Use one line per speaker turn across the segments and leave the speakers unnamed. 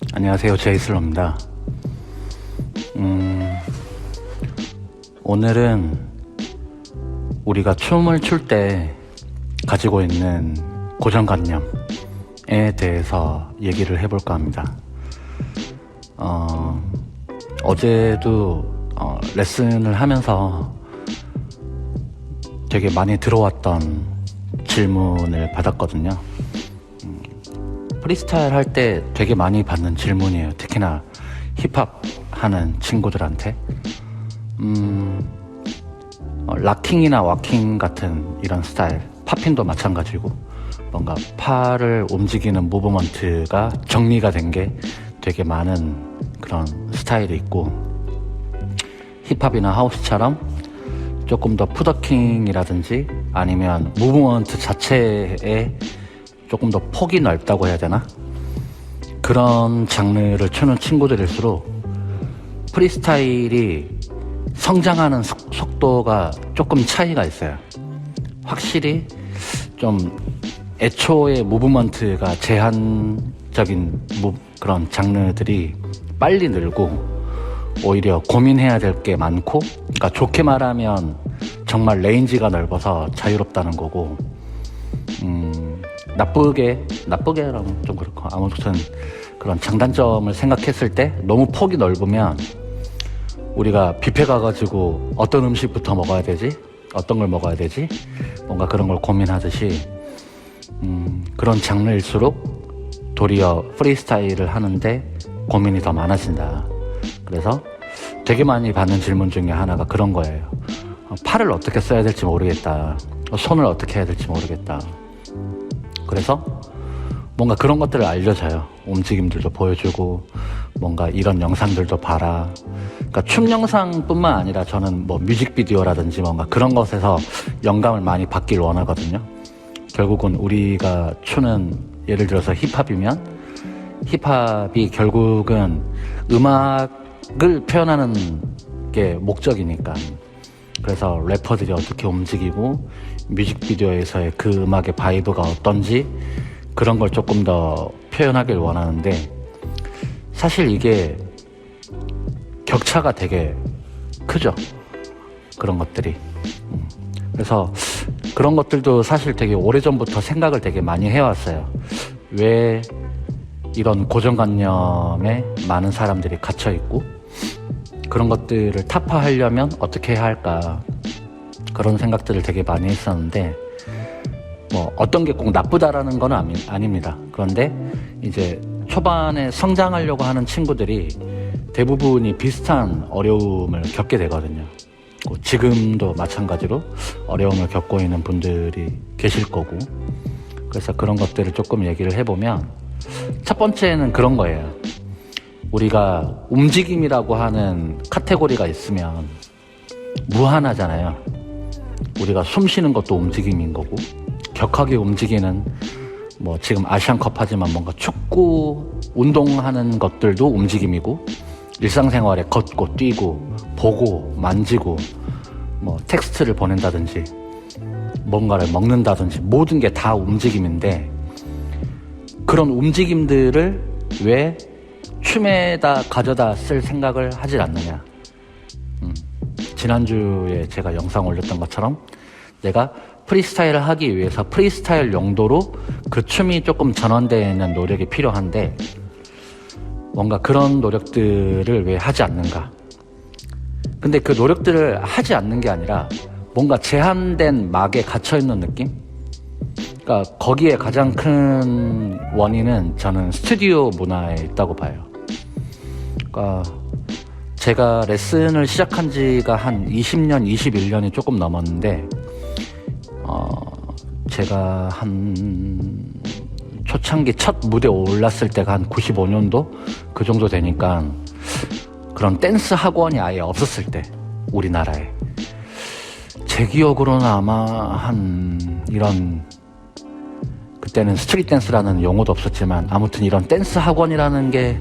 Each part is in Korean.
안녕하세요, 제이슬로입니다. 오늘은 우리가 춤을 출 때 가지고 있는 고정관념에 대해서 얘기를 해볼까 합니다. 어제도 레슨을 하면서 되게 많이 들어왔던 질문을 받았거든요. 프리스타일 할 때 되게 많이 받는 질문이에요. 특히나 힙합 하는 친구들한테. 락킹이나 와킹 같은 이런 스타일, 팝핑도 마찬가지고 뭔가 팔을 움직이는 무브먼트가 정리가 된 게 되게 많은 그런 스타일이 있고, 힙합이나 하우스처럼 조금 더 푸더킹이라든지 아니면 무브먼트 자체에 조금 더 폭이 넓다고 해야 되나? 그런 장르를 추는 친구들일수록 프리스타일이 성장하는 속도가 조금 차이가 있어요. 확실히 좀 애초에 무브먼트가 제한적인 그런 장르들이 빨리 늘고 오히려 고민해야 될 게 많고, 그러니까 좋게 말하면 정말 레인지가 넓어서 자유롭다는 거고, 나쁘게라면 좀 그렇고, 아무튼 그런 장단점을 생각했을 때 너무 폭이 넓으면 우리가 뷔페 가가지고 어떤 음식부터 먹어야 되지? 어떤 걸 먹어야 되지? 뭔가 그런 걸 고민하듯이 그런 장르일수록 도리어 프리스타일을 하는데 고민이 더 많아진다. 그래서 되게 많이 받는 질문 중에 하나가 그런 거예요. 팔을 어떻게 써야 될지 모르겠다. 손을 어떻게 해야 될지 모르겠다. 그래서 뭔가 그런 것들을 알려줘요. 움직임들도 보여주고, 뭔가 이런 영상들도 봐라. 그러니까 춤 영상뿐만 아니라 저는 뭐 뮤직비디오라든지 뭔가 그런 것에서 영감을 많이 받길 원하거든요. 결국은 우리가 추는, 예를 들어서 힙합이면 힙합이 결국은 음악을 표현하는 게 목적이니까. 그래서 래퍼들이 어떻게 움직이고 뮤직비디오에서의 그 음악의 바이브가 어떤지 그런 걸 조금 더 표현하길 원하는데, 사실 이게 격차가 되게 크죠. 그런 것들이. 그래서 그런 것들도 사실 되게 오래전부터 생각을 되게 많이 해왔어요. 왜 이런 고정관념에 많은 사람들이 갇혀있고, 그런 것들을 타파하려면 어떻게 해야 할까, 그런 생각들을 되게 많이 했었는데, 뭐 어떤 게 꼭 나쁘다라는 건 아닙니다. 그런데 이제 초반에 성장하려고 하는 친구들이 대부분이 비슷한 어려움을 겪게 되거든요. 지금도 마찬가지로 어려움을 겪고 있는 분들이 계실 거고, 그래서 그런 것들을 조금 얘기를 해보면, 첫 번째는 그런 거예요. 우리가 움직임이라고 하는 카테고리가 있으면 무한하잖아요. 우리가 숨 쉬는 것도 움직임인 거고, 격하게 움직이는, 뭐 지금 아시안컵 하지만 뭔가 축구 운동하는 것들도 움직임이고, 일상생활에 걷고 뛰고 보고 만지고 뭐 텍스트를 보낸다든지 뭔가를 먹는다든지 모든 게 다 움직임인데, 그런 움직임들을 왜 춤에다 가져다 쓸 생각을 하질 않느냐. 지난주에 제가 영상 올렸던 것처럼 내가 프리스타일을 하기 위해서 프리스타일 용도로 그 춤이 조금 전환되는 노력이 필요한데, 뭔가 그런 노력들을 왜 하지 않는가. 근데 그 노력들을 하지 않는 게 아니라 뭔가 제한된 막에 갇혀있는 느낌? 그러니까 거기에 가장 큰 원인은 저는 스튜디오 문화에 있다고 봐요. 그러니까 제가 레슨을 시작한 지가 한 20년, 21년이 조금 넘었는데, 제가 한 초창기 첫 무대에 올랐을 때가 한 95년도? 그 정도 되니까, 그런 댄스 학원이 아예 없었을 때, 우리나라에. 제 기억으로는 아마 이런, 그때는 스트릿 댄스라는 용어도 없었지만, 아무튼 이런 댄스 학원이라는 게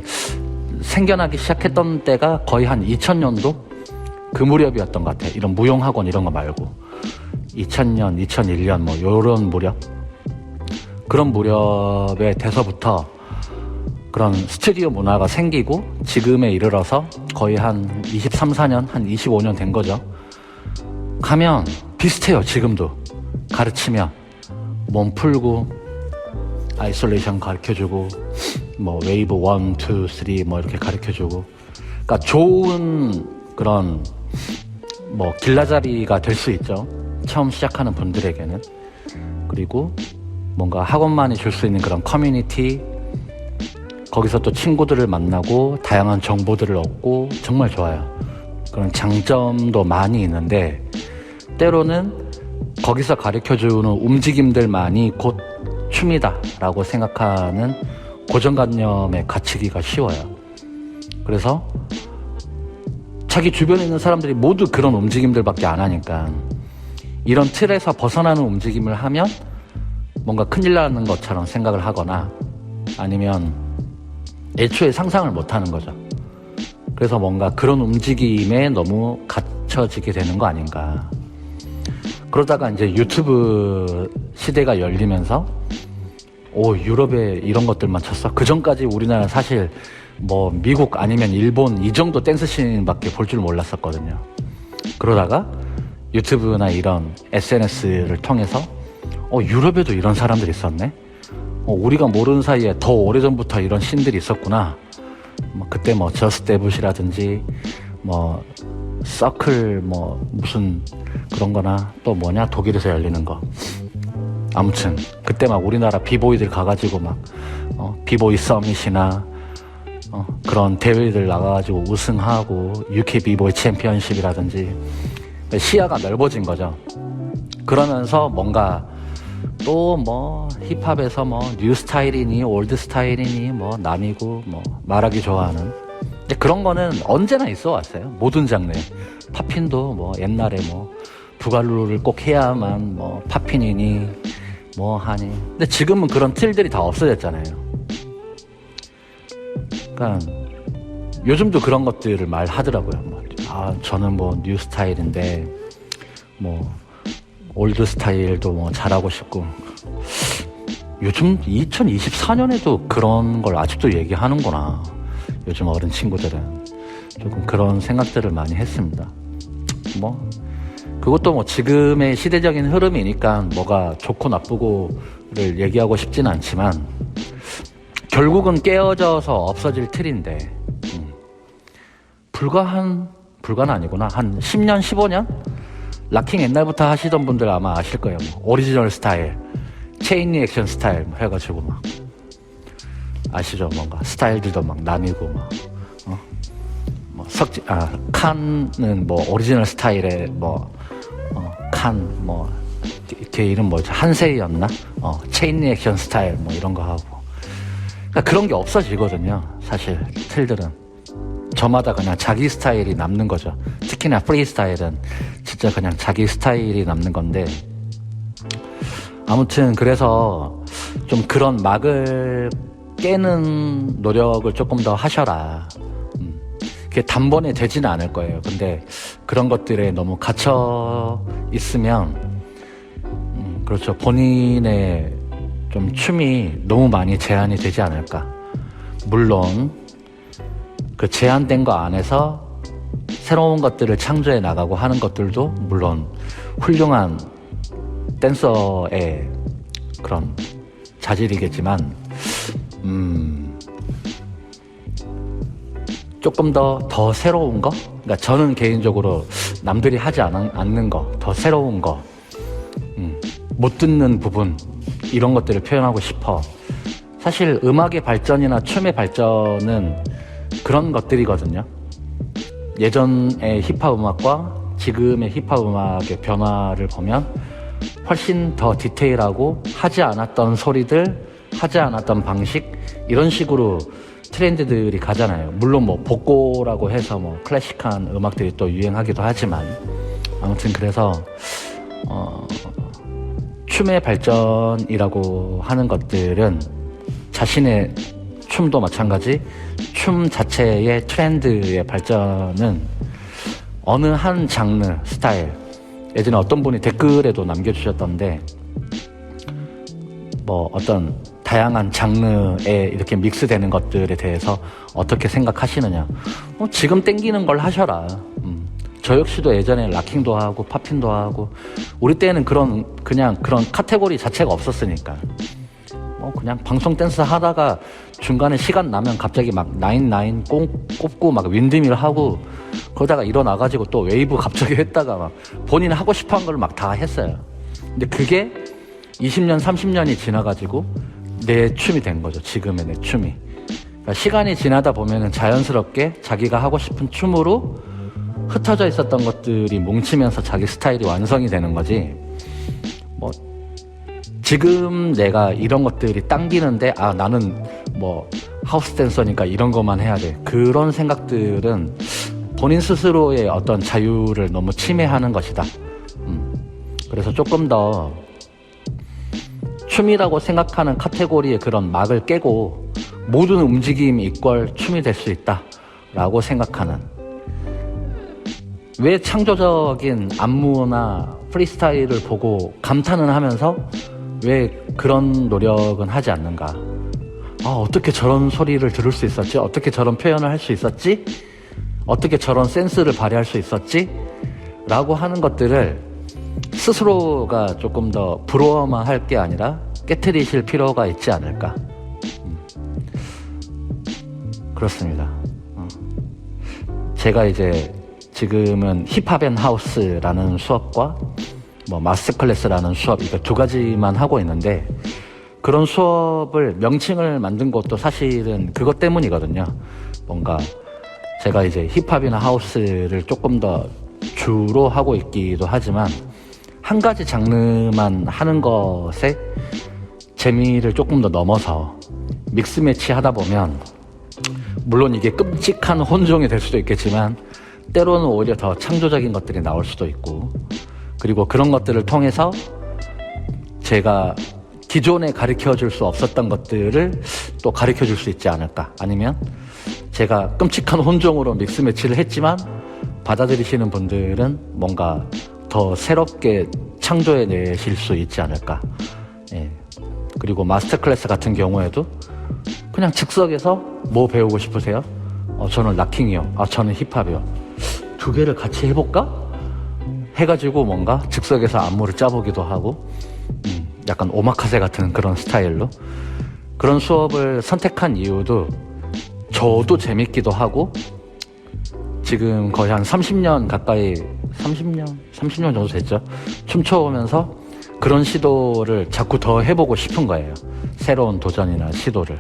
생겨나기 시작했던 때가 거의 한 2000년도? 그 무렵이었던 것 같아요. 이런 무용학원 이런 거 말고. 2000년, 2001년 뭐 요런 무렵? 그런 무렵에 돼서부터 그런 스튜디오 문화가 생기고 지금에 이르러서 거의 한 23, 4년, 한 25년 된 거죠. 가면 비슷해요. 지금도 가르치면 몸 풀고 아이솔레이션 가르쳐주고 뭐 웨이브 1, 2, 3 뭐 이렇게 가르쳐주고, 그러니까 좋은 그런 뭐 길라자리가 될 수 있죠. 처음 시작하는 분들에게는. 그리고 뭔가 학원만이 줄 수 있는 그런 커뮤니티, 거기서 또 친구들을 만나고 다양한 정보들을 얻고 정말 좋아요. 그런 장점도 많이 있는데 때로는 거기서 가르쳐주는 움직임들만이 곧 춤이다 라고 생각하는 고정관념에 갇히기가 쉬워요. 그래서 자기 주변에 있는 사람들이 모두 그런 움직임들밖에 안 하니까 이런 틀에서 벗어나는 움직임을 하면 뭔가 큰일 나는 것처럼 생각을 하거나 아니면 애초에 상상을 못 하는 거죠. 그래서 뭔가 그런 움직임에 너무 갇혀지게 되는 거 아닌가. 그러다가 이제 유튜브 시대가 열리면서 유럽에 이런 것들만 쳤어? 그 전까지 우리나라는 사실 뭐 미국 아니면 일본 이 정도 댄스씬밖에 볼 줄 몰랐었거든요. 그러다가 유튜브나 이런 SNS를 통해서 유럽에도 이런 사람들이 있었네? 우리가 모르는 사이에 더 오래전부터 이런 씬들이 있었구나. 그때 뭐 저스트 데붓이라든지 뭐 서클 뭐 무슨 그런 거나 또 뭐냐 독일에서 열리는 거. 아무튼 그때 막 우리나라 비보이들 가가지고 막 비보이 서밋이나 그런 대회들 나가가지고 우승하고 UK 비보이 챔피언십이라든지 시야가 넓어진 거죠. 그러면서 뭔가 또 뭐 힙합에서 뭐 뉴 스타일이니 올드 스타일이니 뭐 남이고 뭐 말하기 좋아하는, 근데 그런 거는 언제나 있어 왔어요. 모든 장르. 팝핀도 뭐 옛날에 뭐 부갈루를 꼭 해야만 뭐 팝핀이니 뭐 하니. 근데 지금은 그런 틀들이 다 없어졌잖아요. 그러니까 요즘도 그런 것들을 말하더라고요. 저는 뭐 뉴 스타일인데 뭐 올드 스타일도 뭐 잘하고 싶고. 요즘 2024년에도 그런 걸 아직도 얘기하는구나. 요즘 어린 친구들은. 조금 그런 생각들을 많이 했습니다. 뭐 그것도 뭐 지금의 시대적인 흐름이니까 뭐가 좋고 나쁘고를 얘기하고 싶지는 않지만 결국은 깨어져서 없어질 틀인데 불가는 아니구나. 한 10년, 15년? 락킹 옛날부터 하시던 분들 아마 아실 거예요. 뭐 오리지널 스타일, 체인 리액션 스타일 뭐 해가지고 막 아시죠? 뭔가 스타일들도 막 남이고 막 칸은 뭐 오리지널 스타일의 칸 걔 이름 뭐죠? 한세이였나? 체인 리액션 스타일 뭐 이런 거 하고. 그러니까 그런 게 없어지거든요. 사실 틀들은 저마다 그냥 자기 스타일이 남는 거죠. 특히나 프리스타일은 진짜 그냥 자기 스타일이 남는 건데, 아무튼 그래서 좀 그런 막을 깨는 노력을 조금 더 하셔라. 그게 단번에 되지는 않을 거예요. 근데 그런 것들에 너무 갇혀 있으면 그렇죠. 본인의 좀 춤이 너무 많이 제한이 되지 않을까. 물론 그 제한된 거 안에서 새로운 것들을 창조해 나가고 하는 것들도 물론 훌륭한 댄서의 그런 자질이겠지만 조금 더 새로운 거? 그러니까 저는 개인적으로 남들이 하지 않는 거, 더 새로운 거, 못 듣는 부분, 이런 것들을 표현하고 싶어. 사실 음악의 발전이나 춤의 발전은 그런 것들이거든요. 예전의 힙합 음악과 지금의 힙합 음악의 변화를 보면 훨씬 더 디테일하고 하지 않았던 소리들, 하지 않았던 방식, 이런 식으로 트렌드들이 가잖아요. 물론 뭐 복고라고 해서 뭐 클래식한 음악들이 또 유행하기도 하지만, 아무튼 그래서 춤의 발전이라고 하는 것들은 자신의 춤도 마찬가지, 춤 자체의 트렌드의 발전은 어느 한 장르, 스타일, 예전에 어떤 분이 댓글에도 남겨주셨던데 뭐 어떤 다양한 장르에 이렇게 믹스되는 것들에 대해서 어떻게 생각하시느냐. 지금 땡기는 걸 하셔라. 저 역시도 예전에 락킹도 하고 팝핑도 하고, 우리 때는 그냥 그런 카테고리 자체가 없었으니까. 그냥 방송 댄스 하다가 중간에 시간 나면 갑자기 막 나인나인 꼽고 막 윈드밀 하고, 그러다가 일어나가지고 또 웨이브 갑자기 했다가 막 본인 하고 싶어 한 걸 막 다 했어요. 근데 그게 20년, 30년이 지나가지고 내 춤이 된 거죠. 지금의 내 춤이. 그러니까 시간이 지나다 보면은 자연스럽게 자기가 하고 싶은 춤으로 흩어져 있었던 것들이 뭉치면서 자기 스타일이 완성이 되는 거지. 지금 내가 이런 것들이 당기는데, 나는 하우스 댄서니까 이런 것만 해야 돼. 그런 생각들은 본인 스스로의 어떤 자유를 너무 침해하는 것이다. 그래서 조금 더 춤이라고 생각하는 카테고리의 그런 막을 깨고 모든 움직임이 이퀄 춤이 될 수 있다 라고 생각하는, 왜 창조적인 안무나 프리스타일을 보고 감탄은 하면서 왜 그런 노력은 하지 않는가. 어떻게 저런 소리를 들을 수 있었지? 어떻게 저런 표현을 할 수 있었지? 어떻게 저런 센스를 발휘할 수 있었지? 라고 하는 것들을 스스로가 조금 더 부러워만 할 게 아니라 깨트리실 필요가 있지 않을까. 그렇습니다. 제가 이제 지금은 힙합 앤 하우스라는 수업과 마스터 클래스라는 수업, 이거 두 가지만 하고 있는데, 그런 수업을 명칭을 만든 것도 사실은 그것 때문이거든요. 뭔가 제가 이제 힙합이나 하우스를 조금 더 주로 하고 있기도 하지만, 한 가지 장르만 하는 것에 재미를 조금 더 넘어서 믹스 매치 하다 보면, 물론 이게 끔찍한 혼종이 될 수도 있겠지만 때로는 오히려 더 창조적인 것들이 나올 수도 있고, 그리고 그런 것들을 통해서 제가 기존에 가르쳐줄 수 없었던 것들을 또 가르쳐줄 수 있지 않을까. 아니면 제가 끔찍한 혼종으로 믹스 매치를 했지만 받아들이시는 분들은 뭔가 더 새롭게 창조해내실 수 있지 않을까. 그리고 마스터 클래스 같은 경우에도 그냥 즉석에서 뭐 배우고 싶으세요? 저는 락킹이요. 저는 힙합이요. 두 개를 같이 해볼까? 해가지고 뭔가 즉석에서 안무를 짜보기도 하고, 약간 오마카세 같은 그런 스타일로 그런 수업을 선택한 이유도 저도 재밌기도 하고, 지금 거의 한 30년 가까이 30년 정도 됐죠. 춤춰오면서 그런 시도를 자꾸 더 해보고 싶은 거예요. 새로운 도전이나 시도를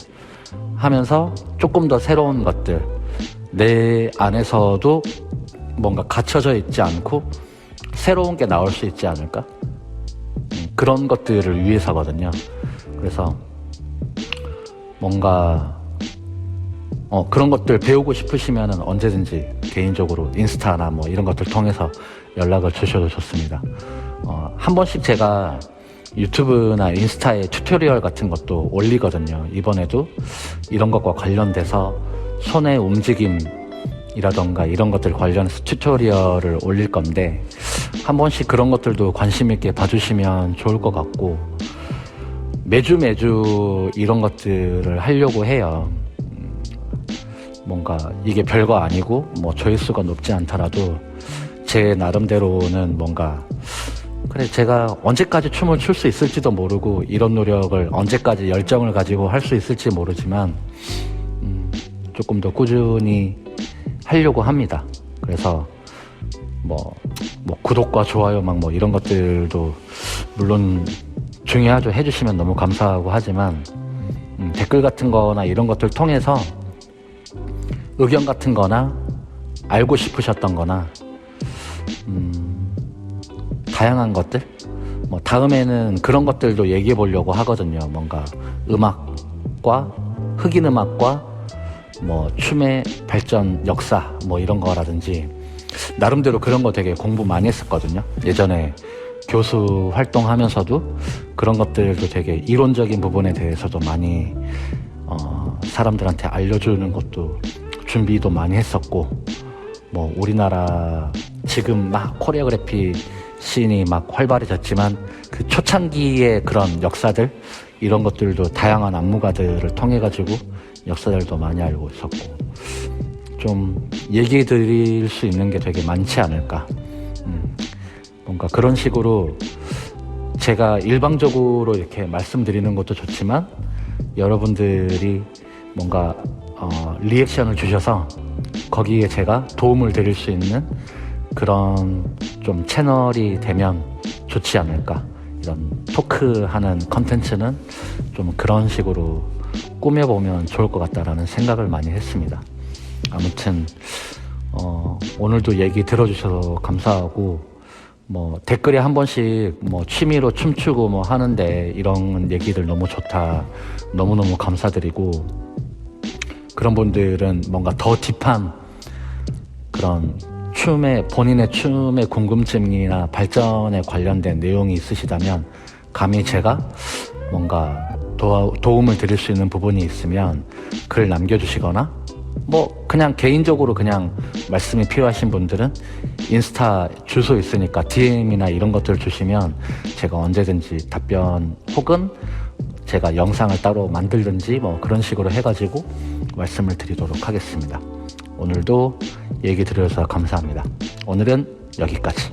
하면서 조금 더 새로운 것들, 내 안에서도 뭔가 갇혀져 있지 않고 새로운 게 나올 수 있지 않을까? 그런 것들을 위해서거든요. 그래서 뭔가 그런 것들 배우고 싶으시면 언제든지 개인적으로 인스타나 이런 것들 통해서 연락을 주셔도 좋습니다. 한 번씩 제가 유튜브나 인스타에 튜토리얼 같은 것도 올리거든요. 이번에도 이런 것과 관련돼서 손의 움직임이라던가 이런 것들 관련해서 튜토리얼을 올릴 건데, 한 번씩 그런 것들도 관심 있게 봐주시면 좋을 것 같고, 매주 이런 것들을 하려고 해요. 뭔가 이게 별거 아니고 조회수가 높지 않더라도 제 나름대로는 뭔가, 그래 제가 언제까지 춤을 출 수 있을지도 모르고 이런 노력을 언제까지 열정을 가지고 할 수 있을지 모르지만 조금 더 꾸준히 하려고 합니다. 그래서 구독과 좋아요 이런 것들도 물론 중요하죠. 해주시면 너무 감사하고 하지만 댓글 같은 거나 이런 것들 통해서 의견 같은 거나 알고 싶으셨던 거나 다양한 것들, 다음에는 그런 것들도 얘기해 보려고 하거든요. 뭔가 음악과 흑인 음악과 춤의 발전 역사 이런 거라든지, 나름대로 그런 거 되게 공부 많이 했었거든요. 예전에 교수 활동하면서도 그런 것들도 되게 이론적인 부분에 대해서도 많이 사람들한테 알려주는 것도 준비도 많이 했었고, 우리나라 지금 막 코리오그래피 씬이 막 활발해졌지만 그 초창기의 그런 역사들 이런 것들도 다양한 안무가들을 통해 가지고 역사들도 많이 알고 있었고 좀 얘기 드릴 수 있는 게 되게 많지 않을까. 뭔가 그런 식으로 제가 일방적으로 이렇게 말씀드리는 것도 좋지만 여러분들이 뭔가 리액션을 주셔서 거기에 제가 도움을 드릴 수 있는 그런 좀 채널이 되면 좋지 않을까. 이런 토크하는 컨텐츠는 좀 그런 식으로 꾸며보면 좋을 것 같다라는 생각을 많이 했습니다. 아무튼 오늘도 얘기 들어주셔서 감사하고 뭐 댓글에 한 번씩 뭐 취미로 춤추고 뭐 하는데 이런 얘기들 너무 좋다, 너무너무 감사드리고 그런 분들은 뭔가 더 딥한 그런 본인의 춤의 궁금증이나 발전에 관련된 내용이 있으시다면 감히 제가 뭔가 도움을 드릴 수 있는 부분이 있으면 글 남겨주시거나 뭐 그냥 개인적으로 그냥 말씀이 필요하신 분들은 인스타 주소 있으니까 DM이나 이런 것들 주시면 제가 언제든지 답변 혹은 제가 영상을 따로 만들든지 뭐 그런 식으로 해가지고 말씀을 드리도록 하겠습니다. 오늘도 얘기 들어주셔서 감사합니다. 오늘은 여기까지.